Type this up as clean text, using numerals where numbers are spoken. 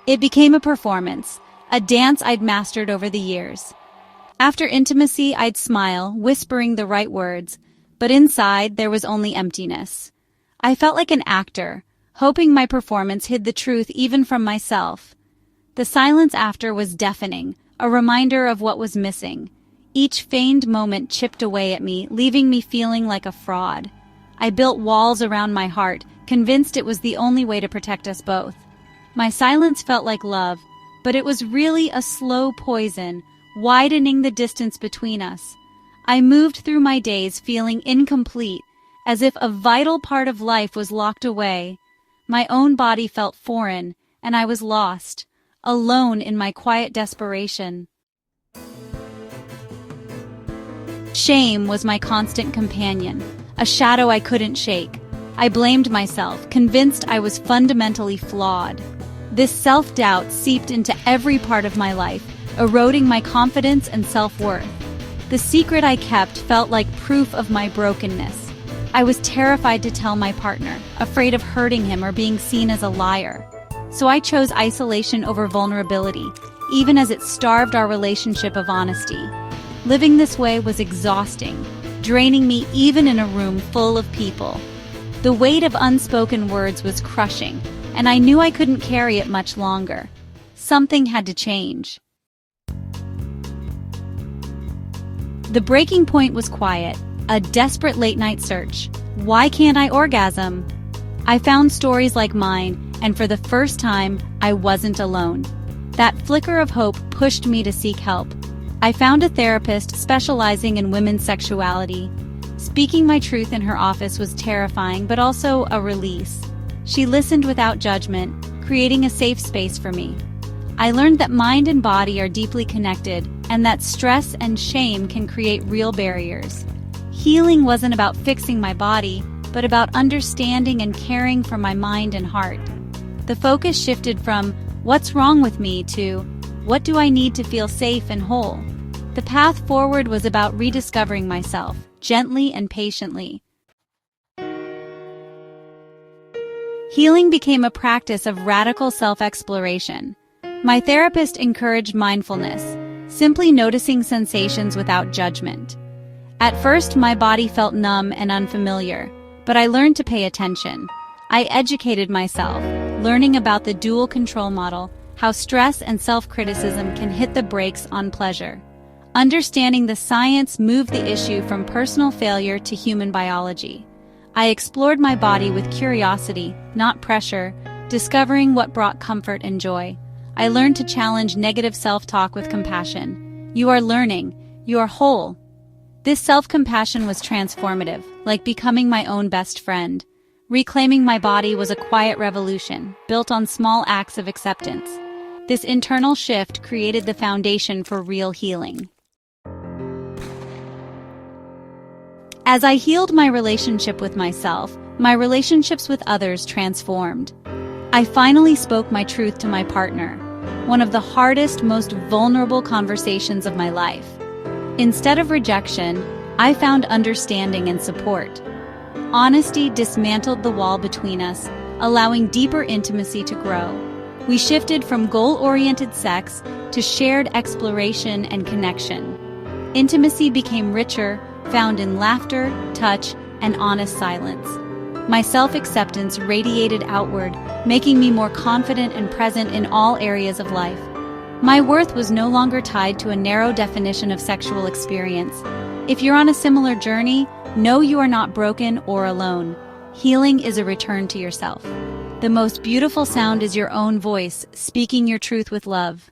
It became a performance, a dance I'd mastered over the years. After intimacy, I'd smile, whispering the right words, but inside there was only emptiness. I felt like an actor, hoping my performance hid the truth even from myself. The silence after was deafening, a reminder of what was missing. Each feigned moment chipped away at me, leaving me feeling like a fraud. I built walls around my heart, convinced it was the only way to protect us both. My silence felt like love, but it was really a slow poison, widening the distance between us. I moved through my days feeling incomplete, as if a vital part of life was locked away. My own body felt foreign, and I was lost, alone in my quiet desperation. Shame was my constant companion, a shadow I couldn't shake. I blamed myself, convinced I was fundamentally flawed. This self-doubt seeped into every part of my life, eroding my confidence and self-worth. The secret I kept felt like proof of my brokenness. I was terrified to tell my partner, afraid of hurting him or being seen as a liar. So I chose isolation over vulnerability, even as it starved our relationship of honesty. Living this way was exhausting, draining me even in a room full of people. The weight of unspoken words was crushing, and I knew I couldn't carry it much longer. Something had to change. The breaking point was quiet, a desperate late-night search. Why can't I orgasm? I found stories like mine, and for the first time, I wasn't alone. That flicker of hope pushed me to seek help. I found a therapist specializing in women's sexuality. Speaking my truth in her office was terrifying, but also a release. She listened without judgment, creating a safe space for me. I learned that mind and body are deeply connected, and that stress and shame can create real barriers. Healing wasn't about fixing my body, but about understanding and caring for my mind and heart. The focus shifted from, what's wrong with me, to, what do I need to feel safe and whole? The path forward was about rediscovering myself, gently and patiently. Healing became a practice of radical self-exploration. My therapist encouraged mindfulness, simply noticing sensations without judgment. At first, my body felt numb and unfamiliar, but I learned to pay attention. I educated myself, learning about the dual control model, how stress and self-criticism can hit the brakes on pleasure. Understanding the science moved the issue from personal failure to human biology. I explored my body with curiosity, not pressure, discovering what brought comfort and joy. I learned to challenge negative self-talk with compassion. You are learning. You are whole. This self-compassion was transformative, like becoming my own best friend. Reclaiming my body was a quiet revolution, built on small acts of acceptance. This internal shift created the foundation for real healing. As I healed my relationship with myself, my relationships with others transformed. I finally spoke my truth to my partner, one of the hardest, most vulnerable conversations of my life. Instead of rejection, I found understanding and support. Honesty dismantled the wall between us, allowing deeper intimacy to grow. We shifted from goal-oriented sex to shared exploration and connection. Intimacy became richer, found in laughter, touch, and honest silence. My self-acceptance radiated outward, making me more confident and present in all areas of life. My worth was no longer tied to a narrow definition of sexual experience. If you're on a similar journey, know you are not broken or alone. Healing is a return to yourself. The most beautiful sound is your own voice, speaking your truth with love.